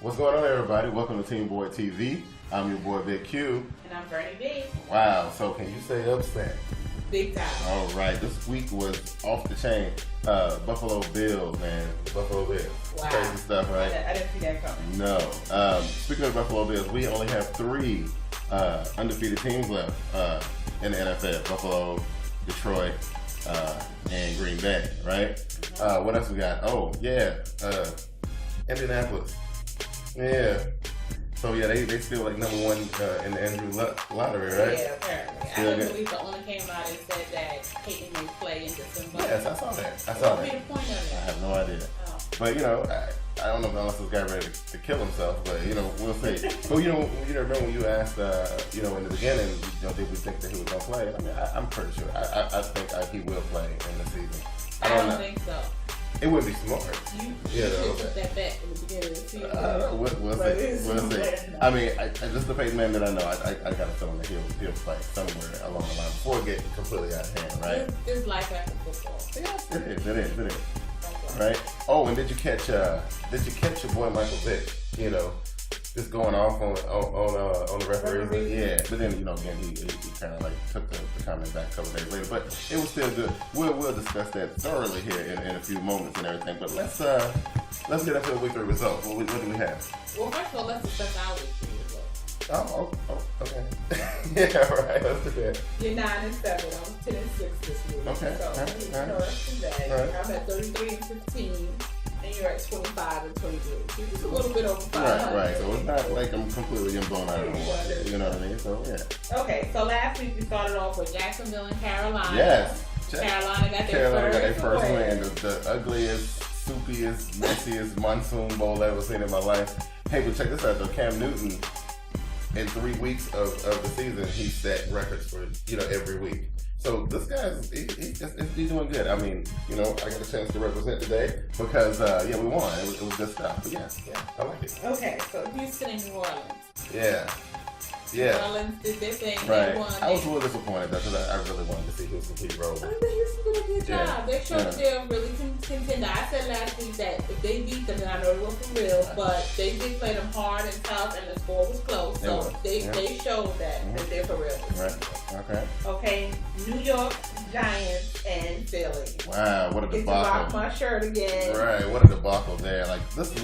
What's going on, everybody? Welcome to TeamBoydTV. I'm your boy Big Q. And I'm Bernie B. Wow, so can you say upset? Big time. All right, this week was off the chain. Buffalo Bills, man. Buffalo Bills. Wow. Crazy stuff, right? I didn't see that coming. No. Speaking of Buffalo Bills, we only have 3 undefeated teams left in the NFL. Buffalo, Detroit, and Green Bay, right? What else we got? Oh, yeah. Indianapolis. Yeah. So yeah, they still like number 1 in the Andrew lottery, right? Yeah, apparently. Still I believe the owner came out and said that Peyton may play in December. Yes, I saw that. What would be the point of it? I have no idea. Oh. But you know, I don't know unless this guy ready to kill himself, but you know, we'll see. But you know, remember when you asked, you know, in the beginning, you know, did we think that he was gonna play? I mean, I'm pretty sure. I think he will play in the season. I don't think so. It would be smart. You should put that back in the beginning of the season. We'll see. We'll see. I mean, just the Peyton man that I know, I got a feeling that he'll play somewhere along the line before it gets completely out of hand, right? It's life after football. Yes, it is. Right? Oh, and did you catch your boy Michael Vick? You know, just going off on the referees. Yeah, but then you know again he kind of like took the comment back a couple days later, but it was still good. We'll discuss that thoroughly here in a few moments and everything. But let's get into the week 3 results. What do we have? Well, first of all, let's discuss our week 3 results. Oh, okay. Yeah, right. Let's do that. You're 9-7. I'm 10-6 this week. Okay. So All right. I'm at 33-15. And you're at 25-23. You're just a little bit over 500. Right. So it's not like I'm completely blown out of the water. You know what I mean? So yeah. Okay. So last week we started off with Jacksonville and Carolina. Yes. Carolina got their first win. The ugliest, soupiest, messiest monsoon bowl I've ever seen in my life. Hey, but check this out though. Cam Newton, in 3 weeks of the season, he set records for every week. So this guy's he's doing good. I mean, you know, I got a chance to represent today because we won. It was good stuff. But yeah, I like it. Okay, so Houston and New Orleans. Yeah. New Orleans did their thing. Right. They won. I was a little disappointed though because I really wanted to see Houston keep rolling. I think Houston did a good job. Yeah. They showed that they're really contender. I said last week that if they beat them, then I know it was for real, but they did play them hard and tough, and the score was close. So they showed that they're for real. Right. Okay. New York Giants and Philly. Wow, what a debacle! Get to rock my shirt again. Right, what a debacle there. Like this is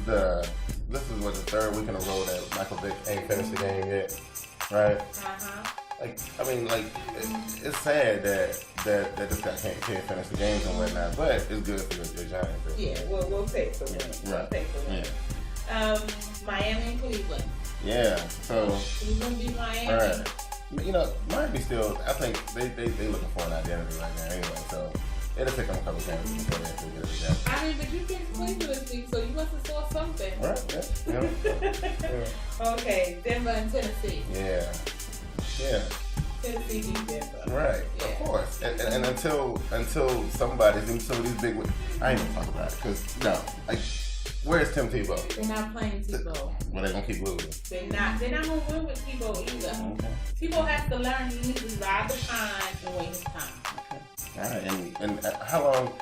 the 3rd week in a row that Michael Vick ain't finished the game yet, right? Like, I mean, like it's sad that this guy can't finish the games and whatnot, but it's good for your Giants. Yeah, we'll take the win. Right. We'll take the win. Yeah. Miami and Cleveland. Yeah. So Cleveland beat Miami. All right. You know, Miami still. I think they looking for an identity right now anyway. So it'll take them a couple games before they actually get it together. I mean, but you picked Cleveland this week, so you must have saw something. Right. Yeah. Okay, Denver and Tennessee. Yeah. Tennessee beat Denver. Right. Yeah. Of course. And until some of these big, I ain't gonna talk about it because like. Where's Tim Tebow? They're not playing Tebow. Well, they're gonna keep losing. They're not gonna win with Tebow either. Okay. Tebow has to learn he needs to ride the time and wait his time. Okay. All right. And how long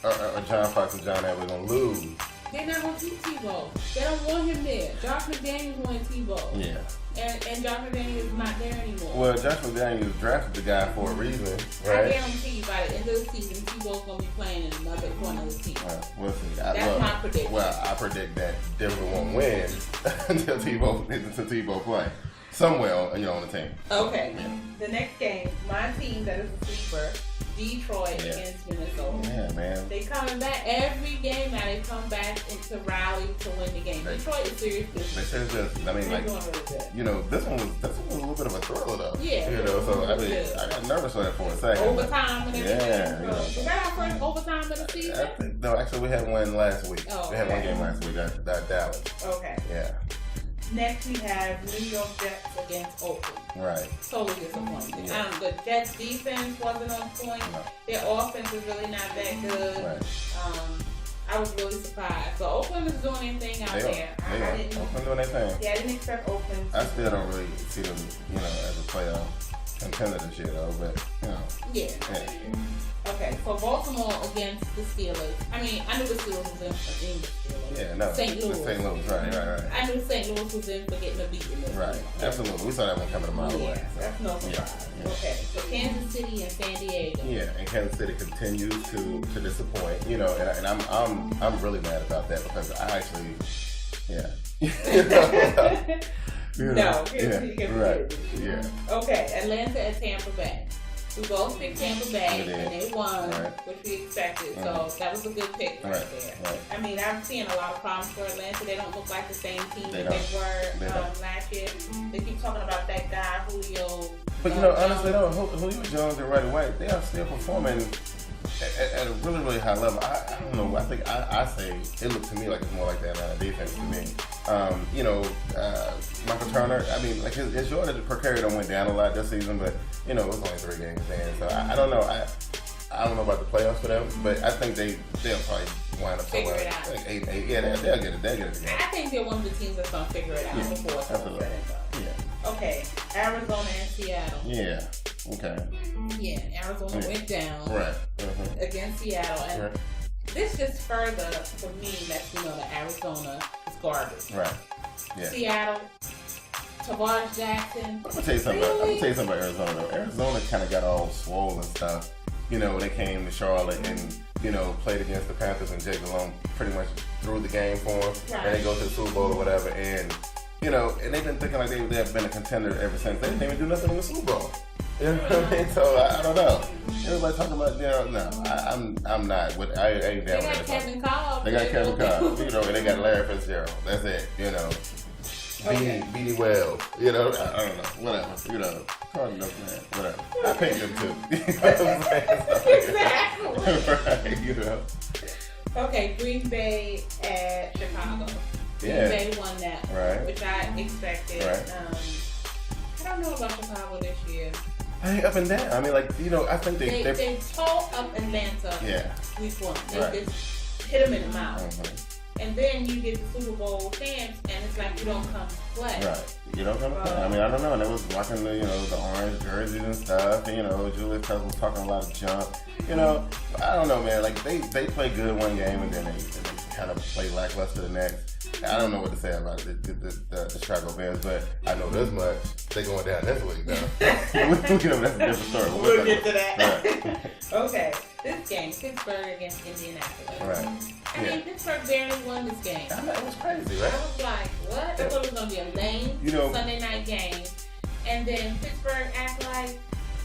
are John Fox and John Elway gonna lose? They're not gonna keep Tebow. They don't want him there. Josh McDaniels wanted Tebow. Yeah. And Josh McDaniels is not there anymore. Well, Josh McDaniels drafted the guy for a reason, right? I guarantee you by the end of the season, Tebow's gonna be playing in another team. We'll see. That's my prediction. Well, I predict that Denver won't win until Tebow play somewhere on the team. Okay. Yeah. The next game, my team that is a sleeper, Detroit against Minnesota. Yeah, man. They coming back every game now. They come back to rally to win the game. Detroit is serious business. They serious business. I mean, they're doing really good. You know, this one was a little bit of a thriller though. Yeah. You know, so I mean, I got nervous on that for a second. Overtime and everything. Yeah. Was that our first overtime of the season? No, actually, we had one last week. Oh, we had one game last week. That Dallas. Okay. Yeah. Next we have New York Jets against Oakland. Right. Totally disappointed. Yeah. The Jets defense wasn't on point. No. Their offense is really not that good. Right. I was really surprised. So Oakland is doing anything out there. I didn't. Oakland doing their thing. Yeah, I didn't expect Oakland. I still don't really see them, as a playoff contender this year though, but you know. Yeah. Okay, for Baltimore against the Steelers. I mean, I knew the Steelers was in for being the Steelers. Yeah, no. St. Louis. St. Louis, right. I knew St. Louis was in for getting a beat in this Right, game. absolutely. We saw that one coming a mile away. So. That's no surprise. Yeah. Okay, so Kansas City and San Diego. Yeah, and Kansas City continues to disappoint. You know, and I'm really mad about that because I actually, right. Yeah. Okay, Atlanta and Tampa Bay. We both picked Tampa Bay, and they won, which we expected. So that was a good pick right there. Right. I mean, I'm seeing a lot of problems for Atlanta. They don't look like the same team that they were last year. They keep talking about that guy, Julio. But you know, honestly, though, Julio Jones and Roddy White, they are still performing at a really, really high level. I don't know. I think I say it looked to me like it's more like that defense to me. You know, Michael Turner. I mean, like his yardage per carry done went down a lot this season, but you know, it was only 3 games in, so I don't know. I don't know about the playoffs for them, but I think they'll probably wind up somewhere. Figure it out. Like 8. Yeah, they'll get it. They'll get it together. I think they're one of the teams that's gonna figure it out before it's all said and done. Yeah. Okay, Arizona and Seattle. Yeah. Okay. Yeah, Arizona went down against Seattle, and this just further for me lets me know that Arizona is garbage. Right. Yeah. Seattle, Tavares Jackson. I'm gonna tell you something. I'm gonna tell you something about Arizona. Arizona kind of got all swollen and stuff. You know, when they came to Charlotte and you know played against the Panthers and Jake Malone pretty much threw the game for them, and they go to the Super Bowl or whatever, and you know, and they've been thinking like they have been a contender ever since. They didn't even do nothing in the Super Bowl. You know what I mean? So I don't know. Everybody talking about, you know, no, I'm not. I ain't down with that. They got Kevin Cobb. They got Kevin Cobb. You know, and they got Larry Fitzgerald. That's it. You know, Beanie Wells. You know, I don't know. Whatever. You know, Cardinals, man. Whatever. I paid them too. You know what I'm saying? Exactly. Right. You know. Okay, Green Bay at Chicago. Green Bay won that, which I expected. Right. I don't know about Chicago this year. Up and down. I mean, like, you know, I think they tore up Atlanta week 1. They just hit them in the mouth. And then you get the Super Bowl champs, and it's like you don't come to play. Right. You don't come to play. I mean, I don't know. And they was watching the, you know, the orange jerseys and stuff. And, you know, Julius Peppers was talking a lot of junk. You know, I don't know, man. Like, they play good one game, and then they kind of play lackluster the next. I don't know what to say about the Chicago Bears, but I know this much. They're going down this week, though. You know, that's a different story. We'll get to that. Right. Okay. This game, Pittsburgh against Indianapolis. Right. I mean, Pittsburgh barely won this game. I know, it was crazy, right? I was like, what? I thought it was going to be a lame Sunday night game. And then Pittsburgh act like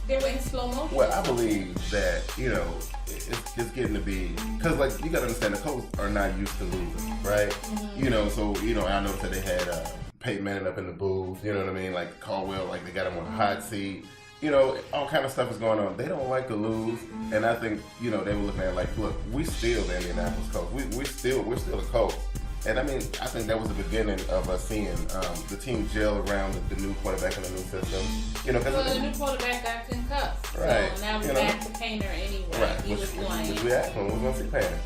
they were in slow motion. Well, I believe that, you know, it's getting to be, because, like, you got to understand, the Colts are not used to losing, right? You know, so, you know, I noticed that they had Peyton Manning up in the booth, you know what I mean? Like, Caldwell, like, they got him on a hot seat. You know, all kind of stuff is going on. They don't like to lose, and I think, you know, they were looking at like, look, we still the Indianapolis Colts. We're still the Colts. And I mean, I think that was the beginning of us seeing the team gel around the new quarterback in the new system. You know, because the new quarterback got concussed. Right. So now we're back to Painter anyway. Right. He was playing. We asked him, we were going to see Painter.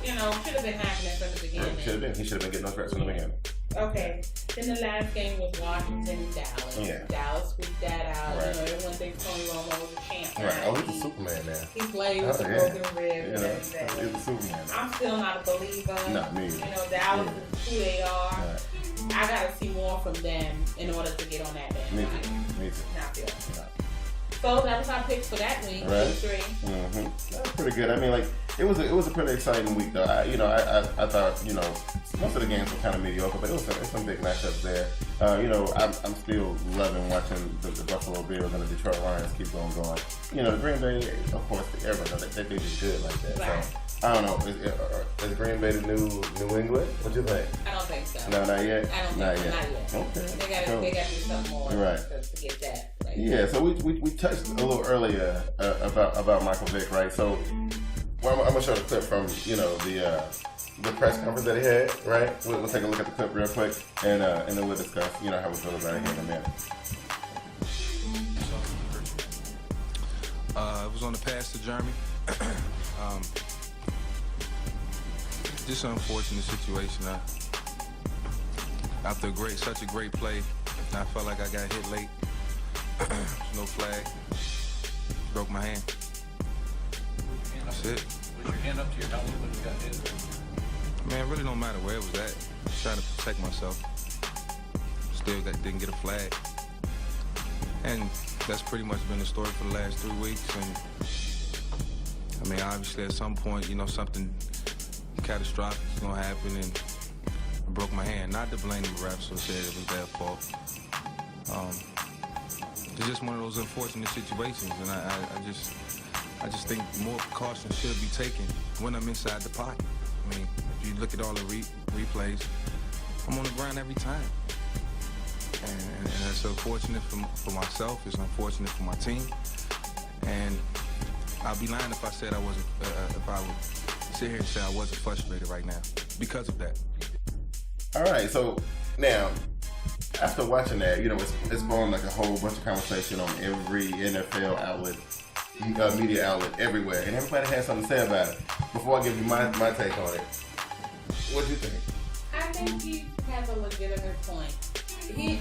You know, should have been happening from the beginning. Should have been. He should have been getting those reps from the beginning. Okay. Then the last game was Washington, Dallas. Yeah. Dallas squeaked that out. Right. You know, everyone thinks Tony Romo was a champ. Right. Oh, he's a Superman now. He played with a broken rib and everything. He's a Superman now. I'm still not a believer. Not me. You know, Dallas is who they are. Right. I gotta see more from them in order to get on that band. Me too. Not feeling. So that was our picks for that week. Right. Week 3. That was pretty good. I mean, like it was a pretty exciting week though. I thought, you know, most of the games were kind of mediocre, but it was some big matchups there. You know, I'm still loving watching the Buffalo Bills and the Detroit Lions keep going. You know, the Green Bay, of course, everyone knows that they just good like that. Right. So I don't know. Is Green Bay the New England? What you think? I don't think so. No, not yet. I don't think so. Not yet. Okay. They got to do something more to get that. Right. Yeah. So we touched a little earlier about Michael Vick, right? So I'm gonna show the clip from the press conference that he had, right? We'll take a look at the clip real quick, and then we'll discuss how we feel about it here in a minute. It was on the pass to Jeremy. Just an unfortunate situation. After such a great play, I felt like I got hit late. There's no flag. Broke my hand. That's it. Was your hand up to your helmet when you got hit? Man, it really don't matter where it was at. Trying to protect myself. Still didn't get a flag. And that's pretty much been the story for the last 3 weeks. And I mean, obviously at some point, you know, something catastrophic is gonna happen, and I broke my hand. Not to blame the refs or say it was their fault. It's just one of those unfortunate situations, and I just think more precautions should be taken when I'm inside the pocket. I mean, if you look at all the replays, I'm on the ground every time. And it's unfortunate for myself, it's unfortunate for my team. And I'll be lying if I said I wasn't, if I would sit here and say I wasn't frustrated right now because of that. All right, so now, after watching that, you know, it's spawned like a whole bunch of conversation on every NFL outlet, media outlet, everywhere, and everybody has something to say about it. Before I give you my take on it, what do you think? I think he has a legitimate point. He's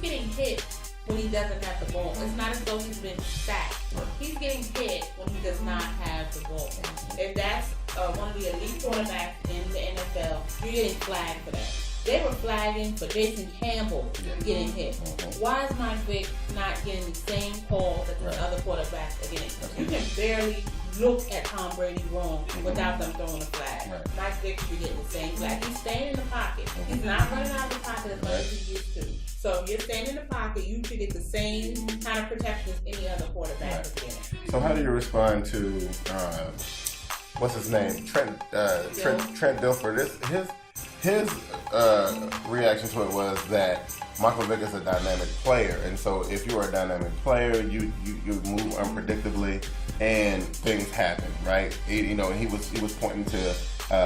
getting hit when he doesn't have the ball. It's not as though he's been sacked. Right. He's getting hit when he does not have the ball. If that's one of the elite quarterbacks in the NFL, you're getting flagged for that. They were flagging for Jason Campbell getting hit. Why is Mike Vick not getting the same calls that these other quarterbacks are getting? You can barely look at Tom Brady wrong without them throwing a flag. Mike Vick should be getting the same flag. He's staying in the pocket. He's not running out of the pocket as much as he used to. So if you're staying in the pocket, you should get the same kind of protection as any other quarterback is getting. So how do you respond to what's his name? Trent Dilfer. His reaction to it was that Michael Vick is a dynamic player, and so if you are a dynamic player, you move unpredictably, and things happen, right? You know, he was pointing to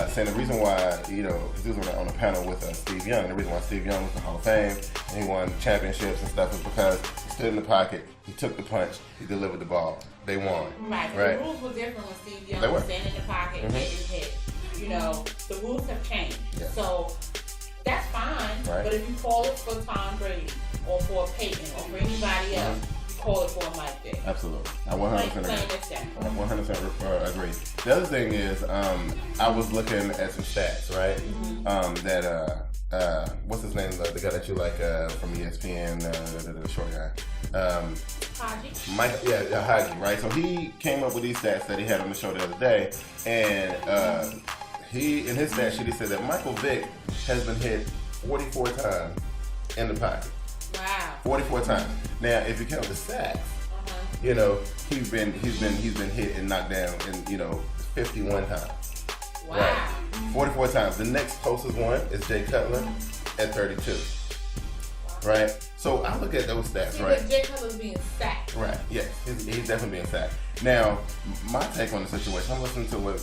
saying the reason why, you know, because he was on a panel with Steve Young, and the reason why Steve Young was in the Hall of Fame and he won championships and stuff is because he stood in the pocket, he took the punch, he delivered the ball, they won. Right. The rules were different when Steve Young was standing in the pocket and getting hit. You know, the rules have changed. Yeah. So that's fine. Right. But if you call it for Tom Brady or for Peyton or for anybody else, you call it for Mike Vick. Absolutely. I 100% agree. I 100% agree. The other thing is, I was looking at some stats, right? That what's his name? The guy that you like from ESPN, the short guy. Haji. Haji, right? So he came up with these stats that he had on the show the other day, and he, in his stat sheet, he said that Michael Vick has been hit 44 times in the pocket. Wow. 44 times. Now, if you count the sacks, you know, he's been hit and knocked down, and you know, 51 times. Wow. Right. 44 times. The next closest one is Jay Cutler at 32. Right? So I look at those stats, right? But Jay Cutler's being sacked. Right, yes. He's definitely being sacked. Now, my take on the situation, I'm listening to what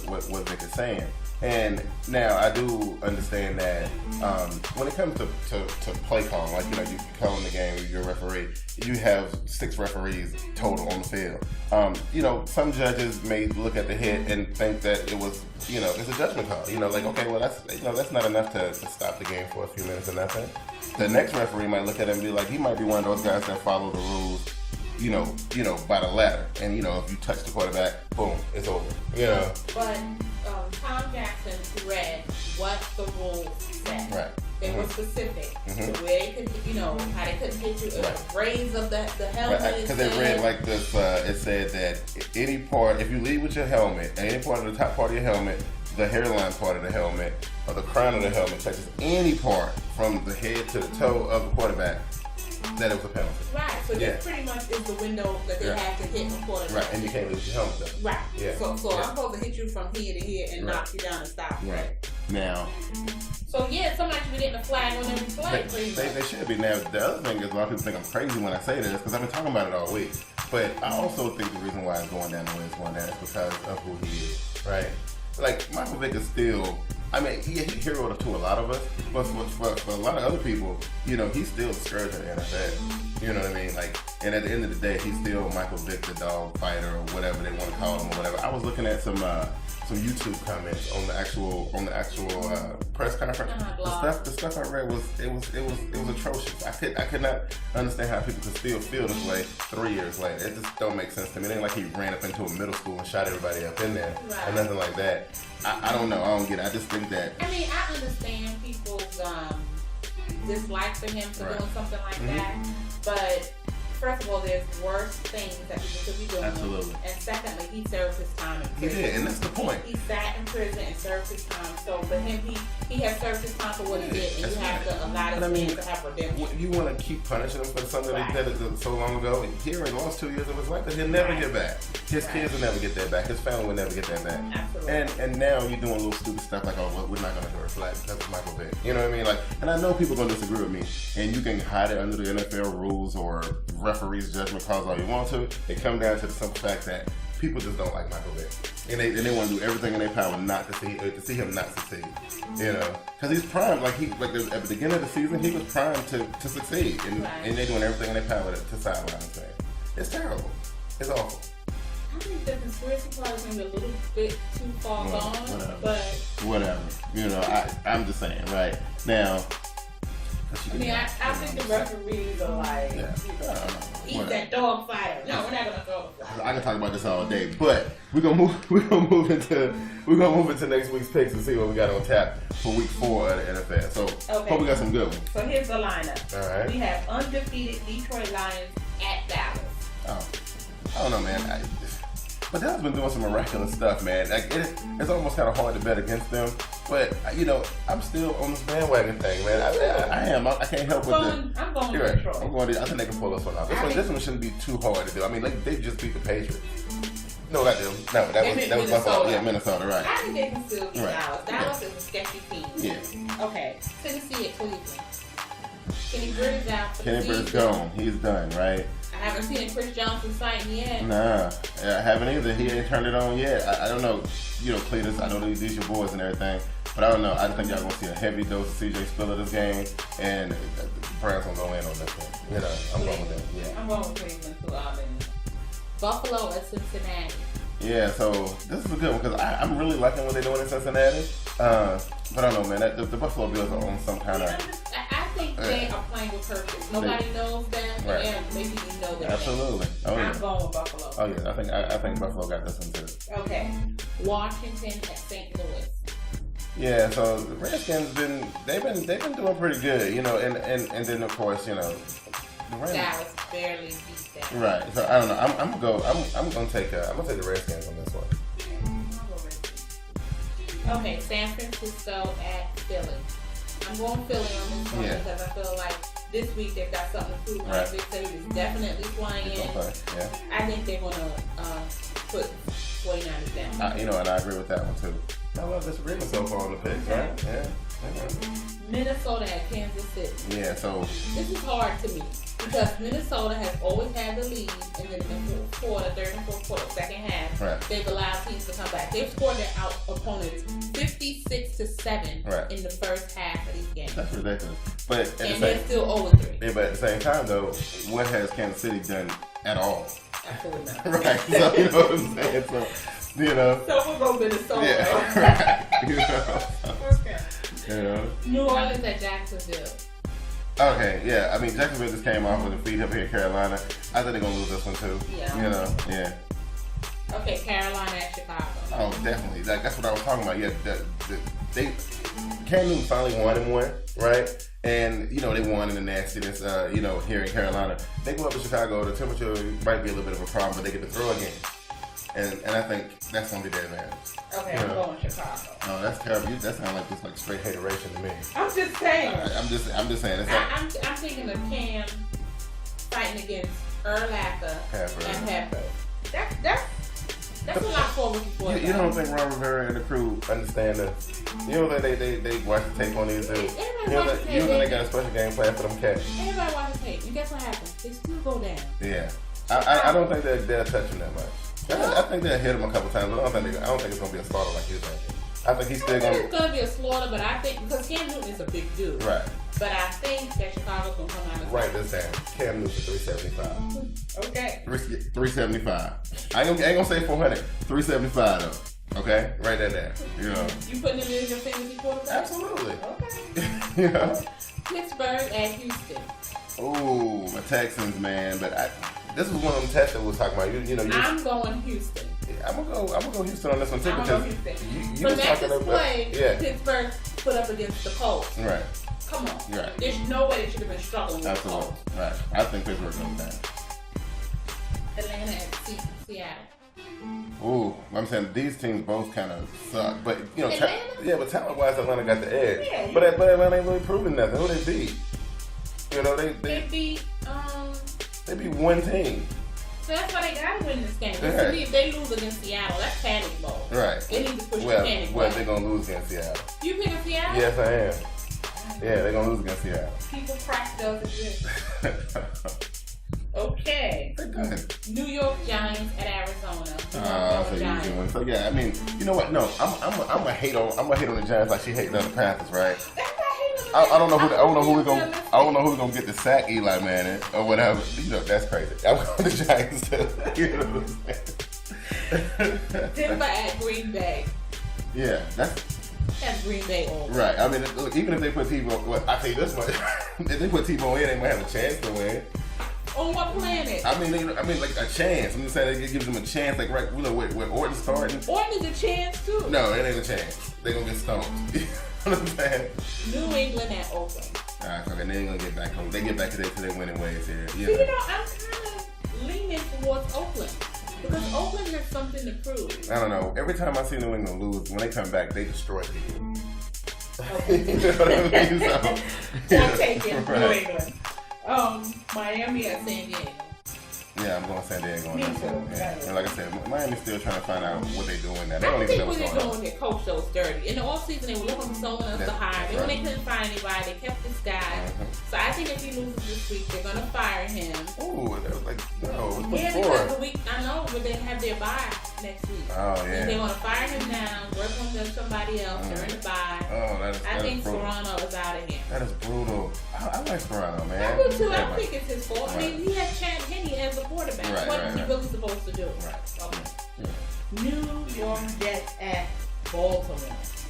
Vic is saying. And now I do understand that when it comes to play calling, like, you know, you calling the game, you're a referee, you have 6 referees total on the field. You know, some judges may look at the hit and think that it was, you know, it's a judgment call. You know, like, okay, well, that's not enough to stop the game for a few minutes or nothing. The next referee might look at it and be like, he might be one of those guys that follow the rules, you know, by the letter. And, you know, if you touch the quarterback, boom, it's over. You know. But Tom Jackson read what the rules said. Right. They were specific. The way they could, you know, how they couldn't hit you, raise of the helmet. Because it read like this, it said that any part, if you lead with your helmet, any part of the top part of your helmet, the hairline part of the helmet, or the crown of the helmet touches any part from the head to the toe of the quarterback, that it was a penalty. Right, so this pretty much is the window that they have to hit a quarterback. Right, and you can't lose your helmet though. Right, so I'm supposed to hit you from here to here and knock you down and stop you. Right. Now. So yeah, somebody should be getting a flag on every play. They should be. Now, the other thing is, a lot of people think I'm crazy when I say this, because I've been talking about it all week. But I also think the reason why it's going down the way it's going down is because of who he is, right? Like, Michael Vick is still, I mean, he's a hero to a lot of us, but for a lot of other people, you know, he's still a scourge of the NFL. You know what I mean? Like, and at the end of the day, he's still Michael Vick, the dog fighter, or whatever they want to call him, or whatever. I was looking at some some YouTube comments on the actual press conference. The stuff I read was atrocious. I could not understand how people could still feel this way 3 years later. It just don't make sense to me. It ain't like he ran up into a middle school and shot everybody up in there or nothing like that. I don't know. I don't get it. I just think that. I mean, I understand people's dislike for him for doing something like that, but first of all, there's worse things that people could be doing. Absolutely. And secondly, he served his time in prison. He did, and that's the point. He sat in prison and served his time. So for him, he has served his time for what he did, and you have to allow his sins to have redemption. You want to keep punishing him for something that he did so long ago? Here, he lost 2 years of his life that he'll never get back. His kids will never get that back. His family will never get that back. Absolutely. And now you're doing little stupid stuff like, oh, well, we're not going to reflect because of Michael Vick. You know what I mean? Like, and I know people are going to disagree with me, and you can hide it under the NFL rules or referees' judgment calls all you want to. It comes down to the simple fact that people just don't like Michael Vick, and they want to do everything in their power not to see him not succeed. You know, because he's primed. Like at the beginning of the season, he was primed to succeed, and they're doing everything in their power to sideline him. It's terrible. It's awful. I think the conspiracy part is maybe a little bit too far gone, but whatever. You know, I'm just saying right now. I mean, I think the referees are like, eat that dog fighter. No, we're not gonna dog fight. I can talk about this all day, but we're gonna move into next week's picks and see what we got on tap for week 4 of the NFL. So hope we got some good ones. So here's the lineup. All right. We have undefeated Detroit Lions at Dallas. Oh, I don't know, man. But Dallas been doing some miraculous stuff, man. Like it's almost kind of hard to bet against them. But you know, I'm still on this bandwagon thing, man. I am. I can't help with I'm going to Detroit. I think they can pull this one off. This one shouldn't be too hard to do. I mean, they just beat the Patriots. No, that was Buffalo. Yeah, Minnesota, right? I think they can still beat Dallas. Dallas is a sketchy team. Yeah. Okay. Tennessee at Cleveland. Kenny Britt is out for the season. Kenny Britt's gone. He's done, right? I haven't seen Chris Johnson sighting yet. Nah, I haven't either. He ain't turned it on yet. I don't know. You know, Cletus, I know these your boys and everything, but I don't know. I think y'all gonna see a heavy dose of CJ Spiller this game, and the Browns gonna go in on this one. You know, I'm going with them. Yeah. I'm going with Cleveland too. Buffalo at Cincinnati. Yeah, so this is a good one because I'm really liking what they're doing in Cincinnati. But I don't know, man. The Buffalo Bills are on some kind of. I think they are playing with purpose. Nobody knows them, and maybe you know them. Absolutely. Oh, yeah. I'm going with Buffalo. Oh yeah, I think Buffalo got this one too. Okay. Washington at St. Louis. Yeah, so the Redskins they've been doing pretty good, you know, and then of course, you know, the Rams. Dallas barely beat them. Right. So I don't know. I'm gonna take the Redskins on this one. Okay, San Francisco at Philly. I'm going Philly on this one because I feel like this week they've got something to prove. Right. Big City is definitely playing. Yeah. I think they're gonna put 49ers down. You know, and I agree with that one too. I love this agreement so far on the picks, right? Yeah. Minnesota at Kansas City. Yeah, so this is hard to me because Minnesota has always had the lead, and then in the fourth quarter, third and fourth quarter, second half, they've allowed teams to come back. They've scored their opponents 56-7 in the first half of these games. That's ridiculous. But they're still 0-3. Yeah, but at the same time, though, what has Kansas City done at all? Absolutely not. Right. So you know what I'm saying? So you know. So we'll go Minnesota. Yeah. Right. You know. Okay. You know. New Orleans at Jacksonville. Okay, yeah. I mean, Jacksonville just came off with a defeat up here in Carolina. I think they're gonna lose this one too. Yeah. You know. Yeah. Okay, Carolina at Chicago. Oh, definitely. Like that's what I was talking about. Yeah. Cam Newton finally won and won, right? And you know they won in the nastiness. You know, here in Carolina, they go up to Chicago. The temperature might be a little bit of a problem, but they get to throw again. And I think that's gonna be their advantage. Okay, I'm going Chicago. No, that's terrible. That sounds like just like straight hateration to me. I'm just saying. I'm just saying. It's I'm thinking of Cam fighting against Urlacher and Pepper. That's a lot forward before. You don't think Ron Rivera and the crew understand this? You don't think they watch the tape on these dudes? You don't think they got a special game plan for them cats? Everybody watch the tape. And guess what happens? They still go down. Yeah. I don't think they'll touch him that much. I think they'll hit him a couple times, but I don't think it's gonna be a slaughter like you're thinking. I think he's still gonna. It's gonna be a slaughter, but I think because Cam Newton is a big dude. Right. But I think that Chicago's gonna come out. Write this down. Cam Newton 375. Okay. 375. I ain't gonna say 400. 375 though. Okay, write that down. You know. You putting him in your fantasy quarterback? Absolutely. Okay. You know. Pittsburgh at Houston. Ooh, my Texans, man. But this was one of them tests that we was talking about. I'm going Houston. I'm gonna go Houston on this one too I'm because going Houston. you was talking about play Pittsburgh put up against the Colts. Right. Come on. Right. There's no way they should have been struggling with the Colts. Right. I think Pittsburgh goes down. Atlanta at Seattle. Ooh, I'm saying these teams both kind of suck, but Atlanta? but talent-wise, Atlanta got the edge. Yeah, but Atlanta ain't really proving nothing. Who they beat? They beat one team. So that's why they gotta win this game. Yeah. To me, if they lose against Seattle, that's panic mode. Right. They need to push the panic well, mode. they're gonna lose against Seattle. You picking Seattle? Yes, I am. Yeah, they're gonna lose against Seattle. People crack those exist. Okay. They're good. New York Giants at Arizona. So yeah, I mean, you know what? No, I'm gonna hate on the Giants like she hates on the Panthers, right? I don't know who we're gonna get to sack Eli Manning or whatever. That's crazy. I'm going to the Giants too. You know what I'm saying? Denver at Green Bay. Yeah, that's Green Bay over. Right. I mean, look, even if they put T-Bone, well, I tell you this much: if they put T-Bone in, they might have a chance to win. On what planet? I mean, like a chance. I'm just saying it gives them a chance. Like right, with Orton starting. Orton's a chance too. No, it ain't a chance. They gonna get stoned. You know what I'm saying? New England at Oakland. Alright, so they ain't gonna get back home. They get back to their winning ways here. I'm kind of leaning towards Oakland because Oakland has something to prove. I don't know. Every time I see New England lose, when they come back, they destroy people. Okay. You know what I mean? So, I'm taking New England. Miami at San Diego. Yeah, I'm going San Diego on Me this too. one. Yeah. And like I said, Miami's still trying to find out what they're doing now. They I don't even know think what's what going on. they're doing, their coach shows dirty. In the offseason, they were looking for someone else to hire. Then when they couldn't find anybody, they kept this guy. So I think if he loses this week, they're going to fire him. Ooh, that was like, no, it's Yeah, before. because the week, I know, but they have their bye next week. Oh, yeah. And they want to fire him now, work on somebody else, they're in the bye. Oh, I think brutal. Serrano is out of here. That is brutal. I like Serrano, man. I do too. I don't Yeah, think it's his fault. I mean, he has Chad Henne as the quarterback. What is he really supposed to do? Right. Okay. Yeah. New York Jets at Baltimore.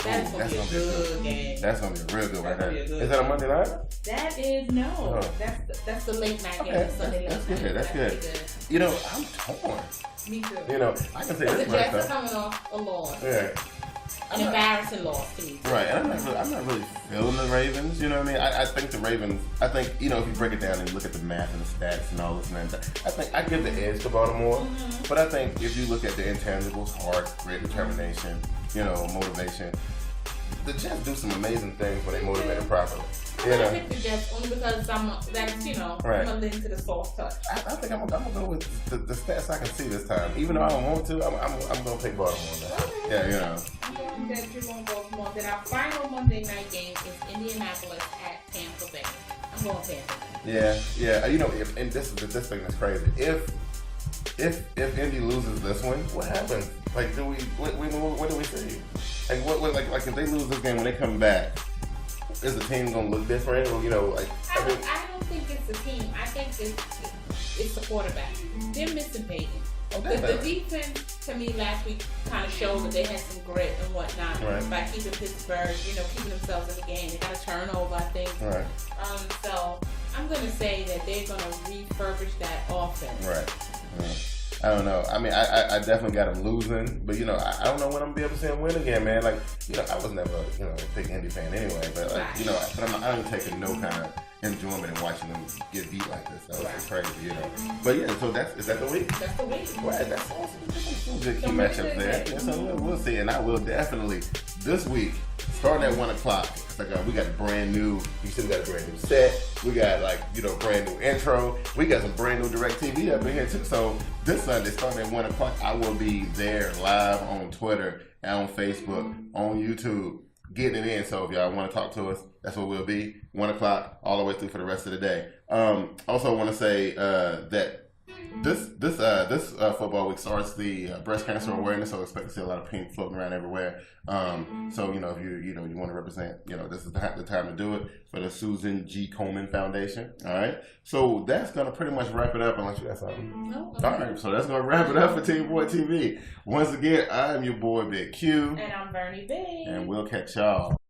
That's going to be a good game. That's going to be a real good one. That's gonna be a good Is that a Monday night? That is, no. Oh. That's the late night game. Okay, Sunday that's night. good. That's good. Pretty I'm torn. Me too. I can say The this Jets much are though. coming off a loss. Yeah. An embarrassing loss to me. Right, and I'm not really feeling the Ravens. You know what I mean? I think the Ravens. I think if you break it down and you look at the math and the stats and all this and that, I think I give the edge to Baltimore. Mm-hmm. But I think if you look at the intangibles, heart, grit, determination, motivation, the Jets do some amazing things when they motivate them properly. I'm gonna pick the Jets only because I'm into the soft touch. I think I'm gonna go with the stats I can see this time. Even though I don't want to, I'm gonna pick Baltimore now. Okay. Yeah, I'm going that you're going Baltimore. Then our final Monday night game is Indianapolis at Tampa Bay. I'm going Tampa Bay. Yeah. And this thing is crazy. If Indy loses this one, what happens? Like, what do we see? Like if they lose this game when they come back, is the team gonna look different? Or I don't think it's the team. I think it's the quarterback. They're missing Peyton. The defense to me last week kind of showed that they had some grit and whatnot by keeping Pittsburgh, keeping themselves in the game. They got a turnover, I think. Right. So I'm gonna say that they're gonna refurbish that offense. Right. Yeah. I don't know. I mean, I definitely got them losing, but I don't know when I'm gonna be able to see them win again, man. Like, I was never a big Indy fan anyway, but I don't take no kind of enjoyment in watching them get beat like this. It's crazy, But yeah, so is that the week? That's the week. Right, that's awesome. Some good key matchups there. Yeah, so we'll see, and I will definitely this week starting at 1 o'clock. We got a brand new. You see, we got a brand new set. We got brand new intro. We got some brand new DirecTV up in here too. So this Sunday, starting at 1 o'clock, I will be there live on Twitter and on Facebook, on YouTube, getting it in. So if y'all want to talk to us, that's what we'll be. 1 o'clock all the way through for the rest of the day. Also, I want to say that This football week starts the breast cancer awareness, so expect to see a lot of pink floating around everywhere. So if you want to represent, this is the time to do it for the Susan G. Komen Foundation. All right, so that's gonna pretty much wrap it up. Unless you got something. No. All right, so that's gonna wrap it up for Team Boy TV. Once again, I'm your boy Big Q, and I'm Bernie B, and we'll catch y'all